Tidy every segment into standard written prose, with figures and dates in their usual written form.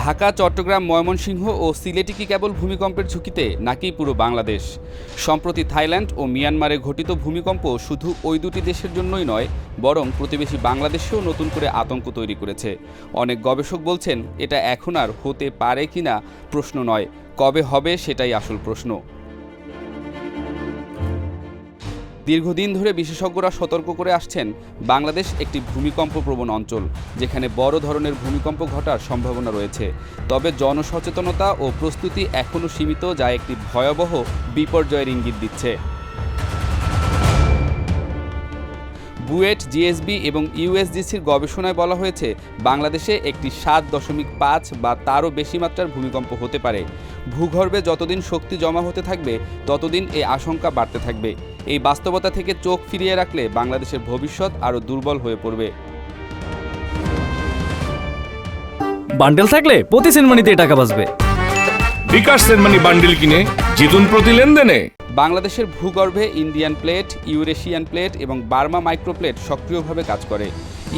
ঢাকা, চট্টগ্রাম, ময়মনসিংহ ও সিলেটই কি কেবল ভূমিকম্পের ঝুঁকিতে নাকি পুরো বাংলাদেশ? সম্প্রতি থাইল্যান্ড ও মিয়ানমারে ঘটিত ভূমিকম্প শুধু ওই দুটি দেশের জন্যই নয়, বরং প্রতিবেশী বাংলাদেশেও নতুন করে আতঙ্ক তৈরি করেছে। অনেক গবেষক বলছেন এটা এখন আর হতে পারে কিনা প্রশ্ন নয়, কবে হবে সেটাই আসল প্রশ্ন। দীর্ঘদিন ধরে বিশেষজ্ঞরা সতর্ক করে আসছেন বাংলাদেশ একটি ভূমিকম্প প্রবণ অঞ্চল, যেখানে বড় ধরনের ভূমিকম্প ঘটার সম্ভাবনা রয়েছে। তবে জনসচেতনতা ও প্রস্তুতি এখনও সীমিত, যা একটি ভয়াবহ বিপর্যয়ের ইঙ্গিত দিচ্ছে। বুয়েট, জিএসবি এবং ইউএসজিসির গবেষণায় বলা হয়েছে বাংলাদেশে একটি 7.5 বা তারও বেশি মাত্রার ভূমিকম্প হতে পারে। ভূগর্ভে যতদিন শক্তি জমা হতে থাকবে ততদিন এই আশঙ্কা বাড়তে থাকবে। এই বাস্তবতা থেকে চোখ ফিরিয়ে রাখলে বাংলাদেশের ভবিষ্যৎ আরও দুর্বল হয়ে পড়বে। বান্ডেল থাকলে প্রতি সেনমানিতে টাকা বাঁচবে। বিকাশ সেনমানি বান্ডেল কিনে জিতুন প্রতি লেনদেনে। বাংলাদেশের ভূগর্ভে ইন্ডিয়ান প্লেট, ইউরেশিয়ান প্লেট এবং বার্মা মাইক্রোপ্লেট সক্রিয়ভাবে কাজ করে।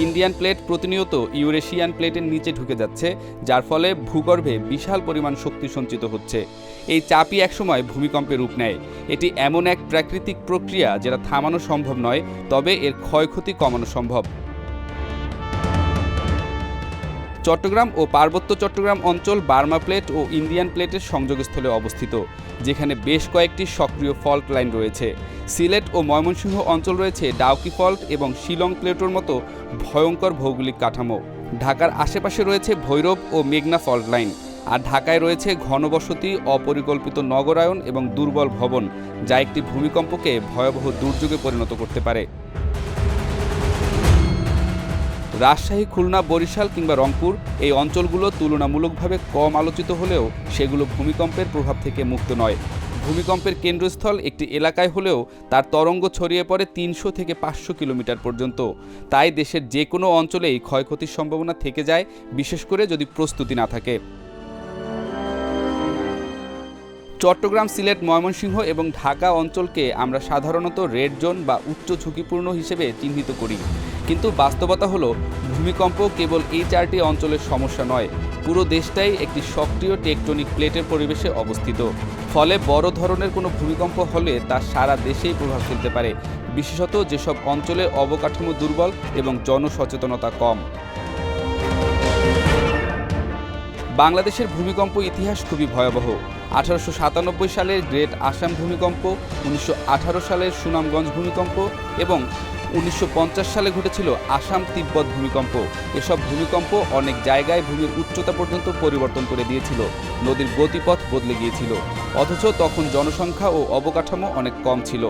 ইন্ডিয়ান প্লেট প্রতিনিয়ত ইউরেশিয়ান প্লেটের নিচে ঢুকে যাচ্ছে, যার ফলে ভূগর্ভে বিশাল পরিমাণ শক্তি সঞ্চিত হচ্ছে। এই চাপই একসময় ভূমিকম্পের রূপ নেয়। এটি এমন এক প্রাকৃতিক প্রক্রিয়া যেটা থামানো সম্ভব নয়, তবে এর ক্ষয়ক্ষতি কমানো সম্ভব। চট্টগ্রাম ও পার্বত্য চট্টগ্রাম অঞ্চল বার্মা প্লেট ও ইন্ডিয়ান প্লেটের সংযোগস্থলে অবস্থিত, যেখানে বেশ কয়েকটি সক্রিয় ফল্ট লাইন রয়েছে। সিলেট ও ময়মনসিংহ অঞ্চল রয়েছে ডাউকি ফল্ট এবং শিলং প্লেটোর মতো ভয়ঙ্কর ভৌগোলিক কাঠামো। ঢাকার আশেপাশে রয়েছে ভৈরব ও মেঘনা ফল্ট লাইন, আর ঢাকায় রয়েছে ঘনবসতি, অপরিকল্পিত নগরায়ন এবং দুর্বল ভবন, যা একটি ভূমিকম্পকে ভয়াবহ দুর্যোগে পরিণত করতে পারে। রাজশাহী, খুলনা, বরিশাল কিংবা রংপুর এই অঞ্চলগুলো তুলনামূলকভাবে কম আলোচিত হলেও সেগুলো ভূমিকম্পের প্রভাব থেকে মুক্ত নয়। ভূমিকম্পের কেন্দ্রস্থল একটি এলাকায় হলেও তার তরঙ্গ ছড়িয়ে পড়ে 300 থেকে 500 কিলোমিটার পর্যন্ত। তাই দেশের যে কোনো অঞ্চলেই ক্ষয়ক্ষতির সম্ভাবনা থেকে যায়, বিশেষ করে যদি প্রস্তুতি না থাকে। চট্টগ্রাম, সিলেট, ময়মনসিংহ এবং ঢাকা অঞ্চলকে আমরা সাধারণত রেড জোন বা উচ্চ ঝুঁকিপূর্ণ হিসেবে চিহ্নিত করি, কিন্তু বাস্তবতা হলো ভূমিকম্প কেবল এই 4টি অঞ্চলের সমস্যা নয়, পুরো দেশটাই একটি সক্রিয় টেকটনিক প্লেটের পরিবেশে অবস্থিত। ফলে বড় ধরনের কোনো ভূমিকম্প হলে তা সারা দেশেই প্রভাব ফেলতে পারে, বিশেষত যেসব অঞ্চলে অবকাঠামো দুর্বল এবং জনসচেতনতা কম। বাংলাদেশের ভূমিকম্প ইতিহাস খুবই ভয়াবহ। 1897 সালের গ্রেট আসাম ভূমিকম্প, 1918 সালের সুনামগঞ্জ ভূমিকম্প এবং 1950 সালে ঘটেছিল আসাম তিব্বত ভূমিকম্প। এসব ভূমিকম্প অনেক জায়গায় ভূমির উচ্চতা পর্যন্ত পরিবর্তন করে দিয়েছিল, নদীর গতিপথ বদলে গিয়েছিল, অথচ তখন জনসংখ্যা ও অবকাঠামো অনেক কম ছিল।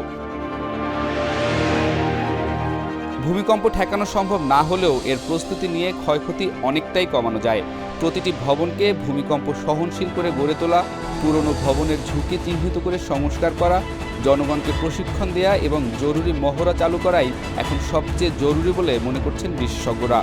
ভূমিকম্প ঠেকানো সম্ভব না হলেও এর প্রস্তুতি নিয়ে ক্ষয়ক্ষতি অনেকটাই কমানো যায়। প্রতিটি ভবনকে ভূমিকম্প সহনশীল করে গড়ে তোলা, পুরনো ভবনের ঝুঁকি চিহ্নিত করে সংস্কার করা, জনগণকে প্রশিক্ষণ দেয়া এবং জরুরি মহড়া চালু করাই এখন সবচেয়ে জরুরি বলে মনে করছেন বিশেষজ্ঞরা।